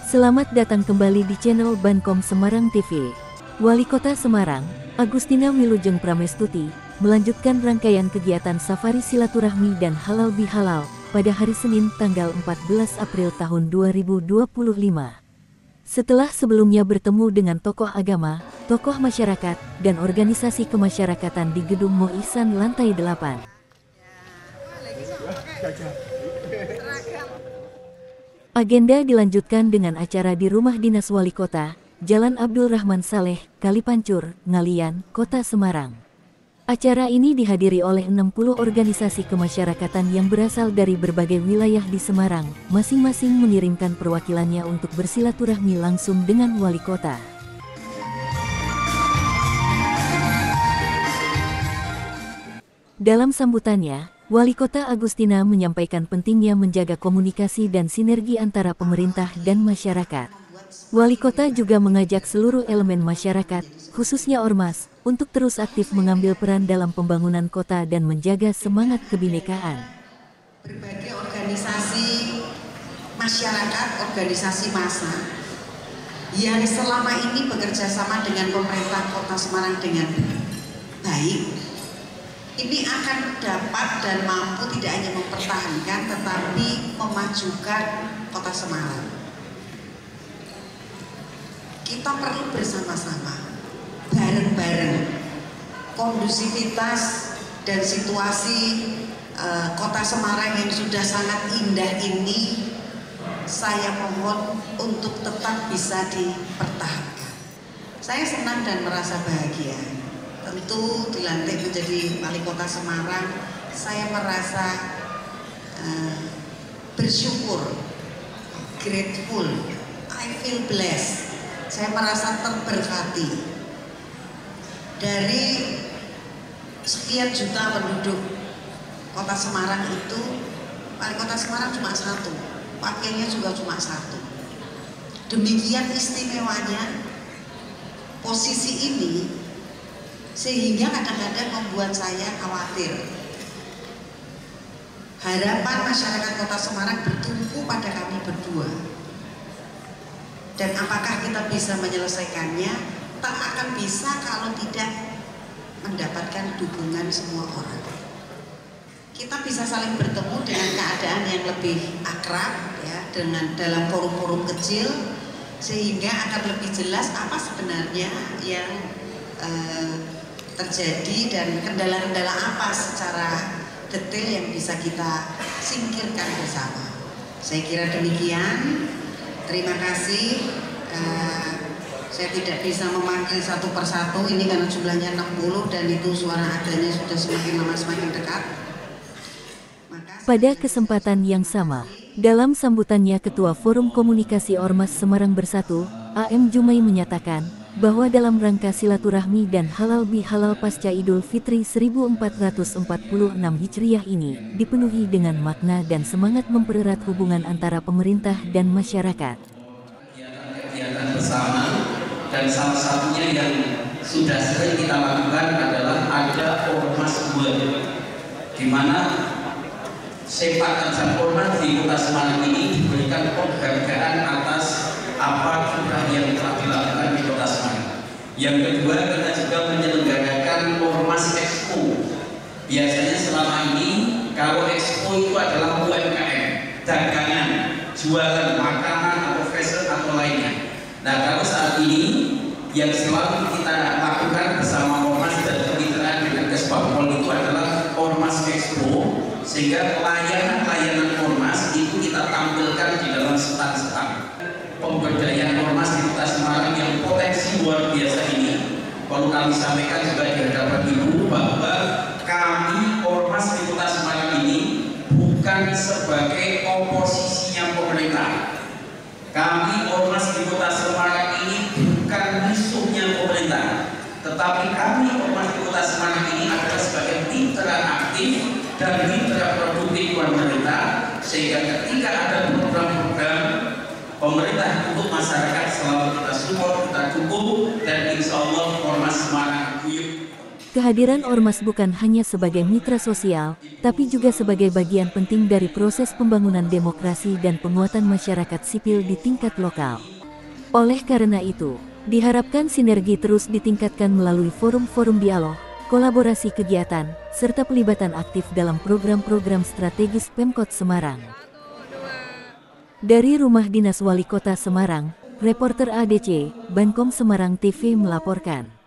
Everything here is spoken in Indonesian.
Selamat datang kembali di channel Bankom Semarang TV. Wali Kota Semarang, Agustina Wilujeng Pramestuti, melanjutkan rangkaian kegiatan safari silaturahmi dan halal bihalal pada hari Senin tanggal 14 April tahun 2025. Setelah sebelumnya bertemu dengan tokoh agama, tokoh masyarakat, dan organisasi kemasyarakatan di Gedung Mo Ihsan lantai 8. Agenda dilanjutkan dengan acara di Rumah Dinas Wali Kota, Jalan Abdul Rahman Saleh, Kalipancur, Ngalian, Kota Semarang. Acara ini dihadiri oleh 60 organisasi kemasyarakatan yang berasal dari berbagai wilayah di Semarang, masing-masing mengirimkan perwakilannya untuk bersilaturahmi langsung dengan Wali Kota. Dalam sambutannya, Wali Kota Agustina menyampaikan pentingnya menjaga komunikasi dan sinergi antara pemerintah dan masyarakat. Wali Kota juga mengajak seluruh elemen masyarakat, khususnya ormas, untuk terus aktif mengambil peran dalam pembangunan kota dan menjaga semangat kebinekaan. Berbagai organisasi masyarakat, organisasi massa yang selama ini bekerja sama dengan pemerintah Kota Semarang dengan baik, ini akan dapat dan mampu tidak hanya mempertahankan tetapi memajukan Kota Semarang. Kita perlu bersama-sama, bareng-bareng, kondusivitas dan situasi Kota Semarang yang sudah sangat indah ini, saya mohon untuk tetap bisa dipertahankan. Saya senang dan merasa bahagia. Tentu dilantik menjadi Wali Kota Semarang, saya merasa bersyukur, grateful, I feel blessed. Saya merasa terberkati. Dari sekian juta penduduk Kota Semarang itu, Wali Kota Semarang cuma satu, wakilnya juga cuma satu. Demikian istimewanya posisi ini, sehingga kadang-kadang membuat saya khawatir. Harapan masyarakat Kota Semarang bertumpu pada kami berdua. Dan apakah kita bisa menyelesaikannya? Tak akan bisa kalau tidak mendapatkan dukungan semua orang. Kita bisa saling bertemu dengan keadaan yang lebih akrab, ya, dengan dalam forum-forum kecil, sehingga akan lebih jelas apa sebenarnya yang terjadi dan kendala-kendala apa secara detail yang bisa kita singkirkan bersama. Saya kira demikian. Terima kasih. Saya tidak bisa memanggil satu persatu ini karena jumlahnya 60 dan itu suara adanya sudah semakin lama semakin dekat. Pada kesempatan yang sama, dalam sambutannya Ketua Forum Komunikasi Ormas Semarang Bersatu, AM Jumai menyatakan bahwa dalam rangka silaturahmi dan halal bihalal pasca Idul Fitri 1446 Hijriah ini dipenuhi dengan makna dan semangat mempererat hubungan antara pemerintah dan masyarakat. Kegiatan bersama, dan salah satunya yang sudah sering kita lakukan adalah ada ormas buat, di mana sepak terjang ormas di Kota Semarang ini diberikan penghargaan atas apa sudah yang telah dilakukan di Kota Semarang. Yang kedua, kita juga menyelenggarakan Ormas Expo. Biasanya selama ini kalau Expo itu adalah UMKM, dagangan, jualan makanan atau fashion atau lainnya. Nah, kalau saat ini yang selalu kita lakukan bersama Ormas dan kemitraan dengan Kesbangpol itu adalah Ormas Expo, sehingga layanan-layanan Ormas itu kita tampilkan di dalam stand-stand. Pemberdayaan ormas di Kota Semarang yang potensi luar biasa ini perlu kami sampaikan juga di hadapan Ibu bahwa kami ormas di Kota Semarang ini bukan sebagai oposisinya pemerintah. Kami ormas di Kota Semarang ini bukan musuhnya pemerintah, tetapi kami ormas di Kota Semarang ini adalah sebagai mitra aktif dan mitra produktif pemerintah, sehingga ketika ada program-program pemerintah untuk masyarakat selalu kita support, kita dukung, dan insya Allah Ormas Semarang guyup. Kehadiran Ormas bukan hanya sebagai mitra sosial, tapi juga sebagai bagian penting dari proses pembangunan demokrasi dan penguatan masyarakat sipil di tingkat lokal. Oleh karena itu, diharapkan sinergi terus ditingkatkan melalui forum-forum dialog, kolaborasi kegiatan, serta pelibatan aktif dalam program-program strategis Pemkot Semarang. Dari Rumah Dinas Wali Kota Semarang, reporter ADC, Bankom Semarang TV melaporkan.